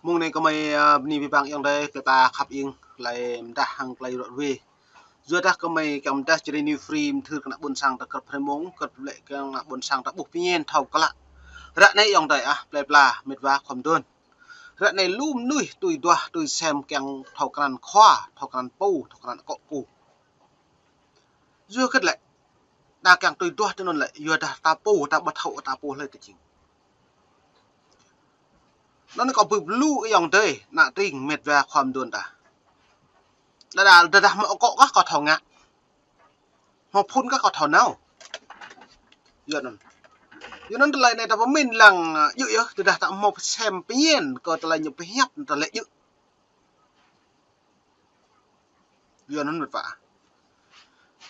mùng này có mày ni vi bang yang đây cái ta khắp yên lại đã hàng lại rồi về giờ đã có mày cầm đã chỉ ni free thư cái buôn sang ta cất phải mong cất lại cái buôn sang ta buộc nhiên thầu cái lạ rạ này yang đây à lại là mệt vả không đơn rạ này lùm nuôi tùy xem cái thầu cái khoa thầu cái pu thầu cái cọ pu giờ cất lại đa càng tùy đua cho nên lại giờ đã ta pu ta bắt hậu ta pu lên cái chính nó có bự lú cái dòng đây nạ tình mệt vềความđồn ta đã mà có thầu ngạ mà phun các thầu nào giờ nó lại này ta có mình lằng dự từ đã tạm một xem biến có ta lại nhập hẹp ta lại dự giờ nó mệt vả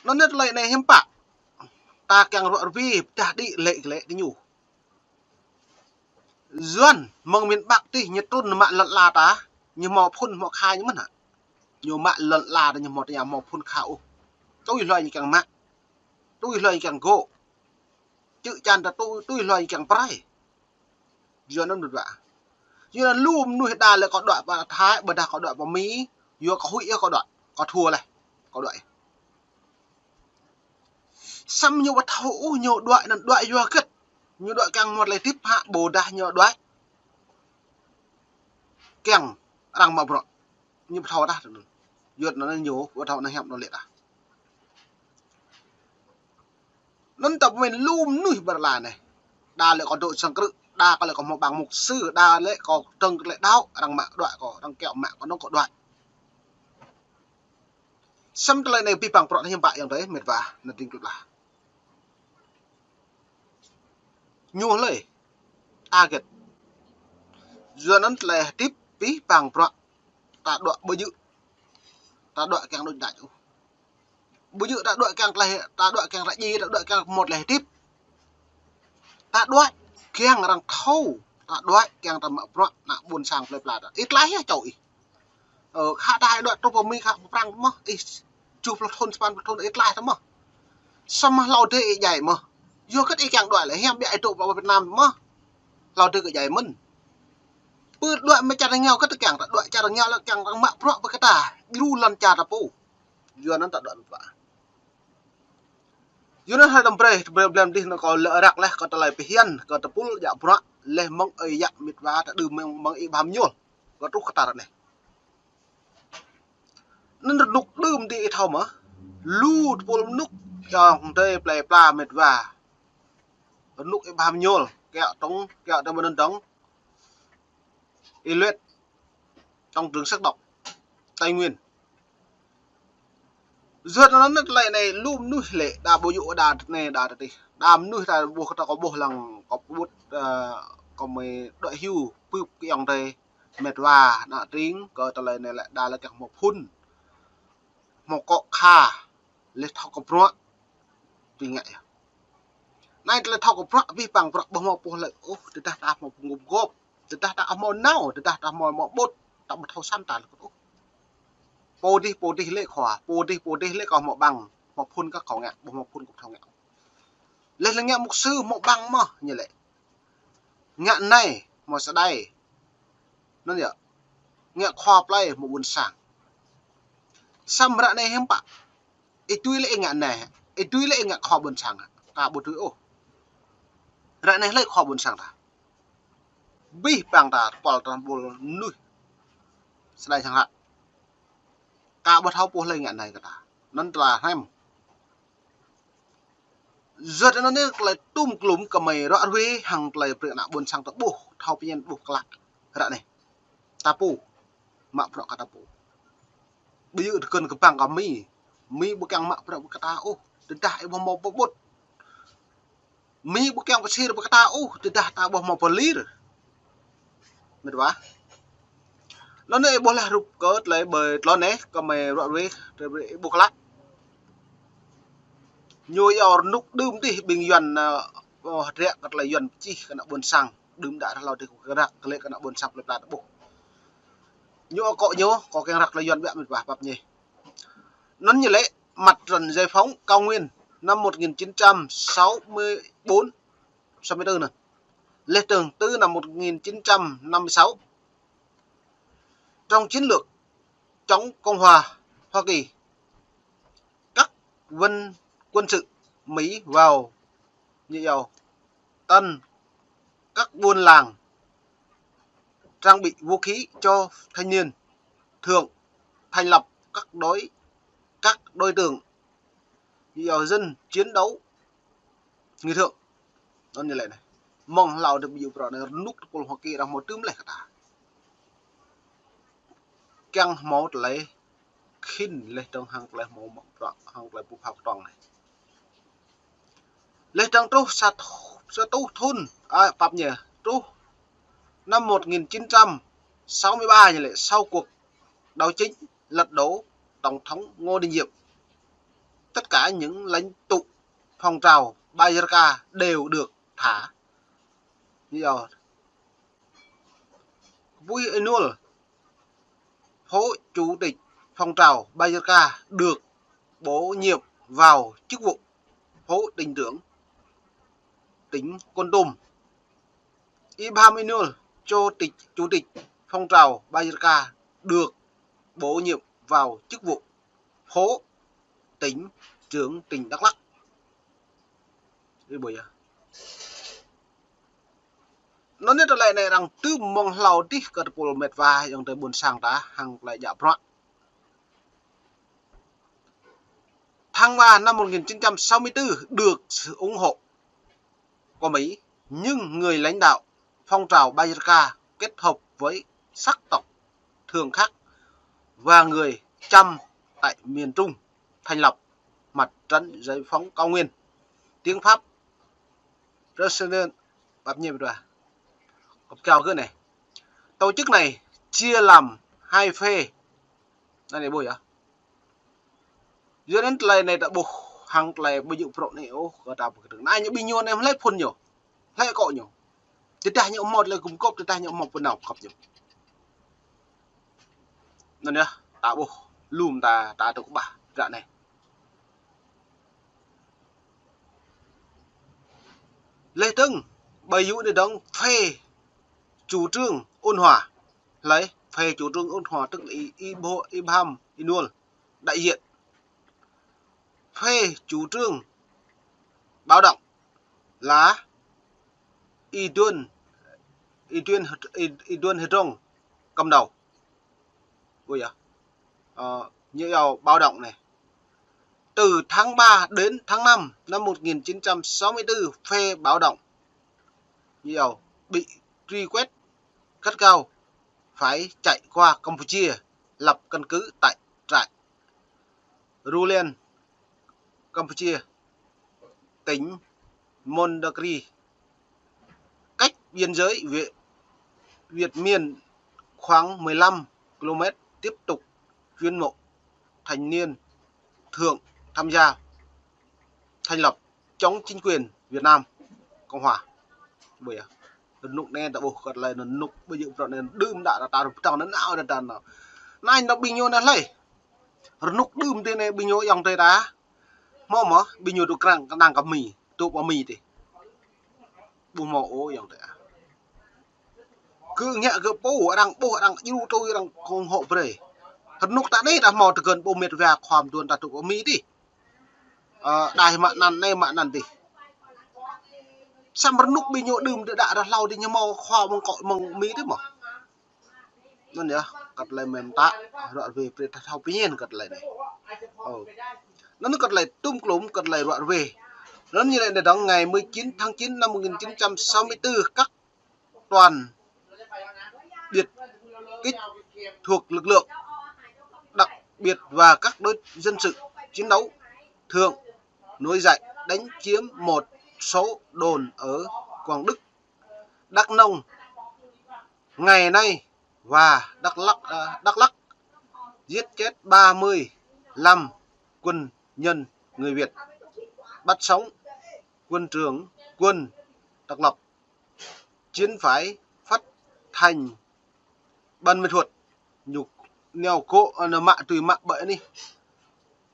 nó net lại này hem bạc ta càng rõ vi ta đi lệ đi nhủ duyên mong miền bắc thì nhiệt tôn mạng lận là ta như mò phun mò khai như mất hả nhiều mạng lận là như một nhà mò phun khảo tôi loại như càng mạng tôi loại càng gỗ chữ chan là tôi loại càng prai giờ nó được vả giờ là lùm nuôi đà lại có đoạn và thái bờ đà có đoạn và mỹ giờ có hụi có đoạn có thua này có đoạn xăm nhiều bát hũ nhiều đoạn là đoạn vừa kết nhiều đoạn càng một lại tiếp hạ bồ đà nhiều đoạn càng đang mà bọt như thao đa giờ nó nhiều bát thao nó hẹp nó liệt à nó tập mình lùm nuôi bờ là này đa lại có đội sang cự đa có lại có một bảng mục sư đa lại có trăng lại đáo đang mạng đoạn có đang kẹo mạng có nó có đoạn xăm cái này bị bằng bọt hiện tạiอย่างđấy mệt vả là tình cực là nhua lấy target giờ nó là tiếp bí bằng bọt ta đoạn bơi dự ta đoạn càng đôi đại bơi dự ta đoạn càng lại gì ta đoạn càng một lẻ tiếp ta đoạn càng rằng thâu ta đoạn càng tầm bọt nạ buồn sang lệp là ít lái á trời hạ đại đoạn trong vùng mình hạ răng mà chụp là thôn span thôn ít lái mà sao mà lâu thế dạy mà vô cái ý càng đoạn lại hem bị ai tụ vào Việt Nam mà lâu thế cái dạy mình bữa đoạn mà chặt nhau cái càng đoạn chặt nhau là càng đang mạ bọt với cái ta lu lần chặt là pu giờ nó ta đoạn vậy giờ nó hay đâm problem đi nó còn lỡ rạc này còn ta lại bị hiền còn ta pul dạ bọt lên mong ấy dạ mít vá đã đưa mong ý bám nhon có trúc cái ta này nên được lục đơm đi thao mà lu pul núc trong đây play pla mít vá núc ý bám nhon kẹo trong bên trong y luyện trong trường sắc độc Tây Nguyên giờ nó lại này lùm nuôi lệ đà bố dụ đà này đà đi đàm nuôi ta buộc ta có bộ lằng có bút có mấy đội hưu bự cái dòng đây mệt và nạ tiếng có ta lại này lại đà là chẳng một phun một cọ kha lên thao có bọt vì ngại nay lên thao có bọt vì bằng bọt bông một bộ lại ô từ ta một ngụm gốp từ ta một nâu từ ta một bút ta một thao săn ta bồ đi lệ khỏa bồ đi lệ còn một bằng một phun các khẩu ngạn một phun cục thảo ngạn lên là nghe mục sư một bằng mà như lệ ngạn này một sẽ đây nó nhở nghe khoa play một buồn sảng xăm rạ này hem bạ ít tuy lệ ngạn này ít tuy lệ ngạn khoa buồn sảng cả bộ túi ô rạ này lệ khoa buồn sảng ta bi bằng ta bỏ toàn bộ nuôi sẽ đây chẳng hạn cả bát hao lên ngạn này cả ta nó là hem giờ nó nên lại tum lúm cầm mày rõ huy hàng lại bự nặng buồn sang tập bù thao pin buộc lại rạ này tapu mak pro kata tapu bây giờ cần cái bằng cả mi buộc càng mak pro kata ô tidak ibu mau bobot mi buộc càng pasir kata ô tidak ta mau pelir betul ba nó này boleh rụp cớt lấy bơi lo nè cầm mày rõ huy buộc lại nhồi ở nút đơm đi bình dần rẹt cái là dần chi cái buồn sang đơm đã là được cái rạc cái lệ cái buồn sang là bộ nhô có cái rạc là dần bẹo mệt bập nhỉ nó như lệ mặt trần giải phóng cao nguyên năm 1964 64 này lễ trường tư năm 1956 trong chiến lược chống Cộng hòa Hoa Kỳ, các quân sự Mỹ vào như dầu Tân, các buôn làng, trang bị vũ khí cho thanh niên, thường thành lập các đối tượng như dầu dân chiến đấu người thượng nó như vậy này mong lao được biểu rõ này nút của Hoa Kỳ đang một tươm lại cả căng máu lấy khinh lấy trong hàng lấy máu mỏng trọn hàng lấy bục học tròn này lấy trong trú sa tu thun pháp nhỉ trú năm 1963 như lệ sau cuộc đấu chính lật đổ tổng thống Ngô Đình Diệm, tất cả những lãnh tụ phong trào Bayarka đều được thả. Như giờ Bùi Enul, phó chủ tịch phong trào Bayarka được bổ nhiệm vào chức vụ phó tỉnh trưởng tỉnh Kon Tum. Ibrahim Enul, chủ tịch phong trào Bayarka được bổ nhiệm vào chức vụ phó tỉnh trưởng tỉnh Đắk Lắk. Đi bồi à? Nó nhất lại này rằng tư mong lào tí cơ bộ mệt và dòng tới buồn sang đã hàng lại dạ proạn. Tháng 3 năm 1964 được sự ủng hộ của Mỹ, nhưng người lãnh đạo phong trào Bayarka kết hợp với sắc tộc thường khác và người Chăm tại miền Trung thành lập Mặt trận Giải phóng Cao Nguyên, tiếng Pháp Resident bạp nhiệm rồi cặp cao cái này. Tổ chức này chia làm hai phe này bồi à dưới đến này đã buộc hàng lại bây giờ pro này ô có tao cái đường này những bình nhon em lấy phun nhiều lấy cọ nhiều thì ta những một là cùng cốc thì ta những một phần nào cặp nhiều nên nhá tao buộc lùm ta tao cũng bà dạ này Lê Tưng bày dụ để đóng phê chủ trương ôn hòa lấy phê chủ trương ôn hòa tức là Ibrahim Enul đại diện, phê chủ trương báo động là Idun Hedong cầm đầu. Ui à, như vào báo động này từ tháng 3 đến tháng 5 năm 1964 phe báo động như vào bị truy quét gắt gao phải chạy qua Campuchia lập căn cứ tại trại Rulen Campuchia tỉnh Mondagri cách biên giới Việt Miên khoảng 15 km. Tiếp tục tuyên mộ thanh niên thượng tham gia thành lập chống chính quyền Việt Nam Cộng hòa. Bởi nục nên đã buộc lại là nục bây giờ rồi nên đơm đã là tao tao nó não là tao nào nay nó bình nhiêu nó lấy nục đơm thế này bình nhiêu dòng thế đá mò mò bình nhiêu được đang cầm mì tụ vào mì thì bu mò ô dòng thế cứ nhẹ cứ bố đang yêu tôi đang không hộ về thật nục ta đấy đã mò từ gần bộ miệt về khoàm tuần ta tụ vào mì đi đài mạn nằn này mạn nằn thì sao mà nục bình nhiêu đơm đã lau đi nhưng mò khoa mong cọi mong mì đấy mà nên nhá cật lại mềm tạ đoạn về thao nhiên cật lại này nó cật lại tung lúm cật lại đoạn về nó như này để đóng ngày 19 tháng 9 năm 1964 các toàn biệt kích thuộc lực lượng đặc biệt và các đối dân sự chiến đấu thường nổi dậy đánh chiếm một số đồn ở Quảng Đức, Đắk Nông ngày nay và Đắk Lắk giết chết 35 quân nhân người Việt, bắt sống quân trưởng quân Đắk Lắk, chiến phái phát thành Ban Mê Thuột nhục neo cộ nó mạ tùy mạ bậy đi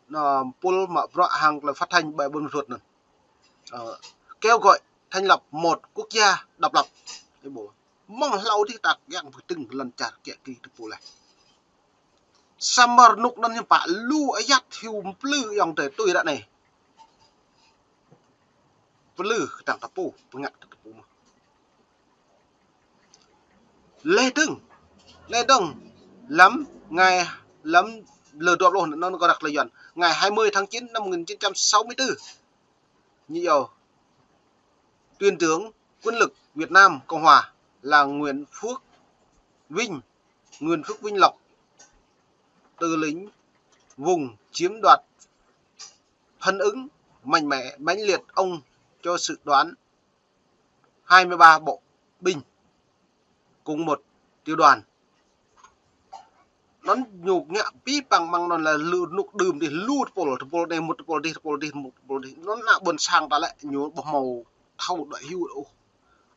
nó pol mạ vợ hàng là phát thành bởi Ban Mê Thuột này kêu gọi thành lập một quốc gia độc lập. Cái bộ mong lâu thì tạc dạng từng lần chặt kẹt kỳ thực bộ này summer nuk dan yang pak lu ayat hiu plu yang te tu dak này plu tang tapu pengat tapu lê đừng lắm ngày lắm lừa đột luôn nó có đặc lợi nhuận ngày 20 tháng 9 năm 1964 nhiều tuyên tướng quân lực Việt Nam Cộng Hòa là Nguyễn Phước Vinh Lộc từ lính vùng chiếm đoạt phấn ứng mạnh mẽ mãnh liệt ông cho sự đoán 23 bộ binh cùng một tiểu đoàn nó nhục nhã pi bằng nó là lù nục đùm thì lút pol đây một pol đi nó nạ buồn sang ta lại nhớ bỏ màu thâu đại hưu đâu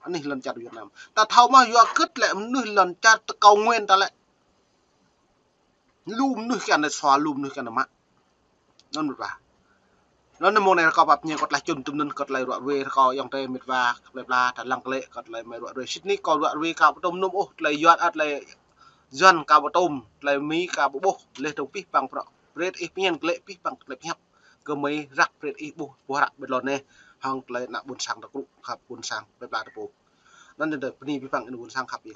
anh này lần chặt Việt Nam ta thâu mà vừa cất lại nửa lần chặt cầu nguyên ta lại lùm nửa cái này xóa lùm nửa cái này mặn nó một bà nó là môn này có bập nhiều cọt lại chùm tùm nên cọt lại đoạn về có dòng tây mệt và là thật lăng lệ cọt lại mấy đoạn về Sydney còn đoạn về cả tôm nôm ô lại doan lại doan cả tôm lại mỹ cả bố lên đầu pi bằng pro red ít nhiên lệ pi bằng lệ hấp cơ mấy rắc red ít bố rắc bên lòn này hàng lại nặng buồn sang đặc cụ khắp buồn sang là bố nên đời đi pi bằng buồn sang khắp gì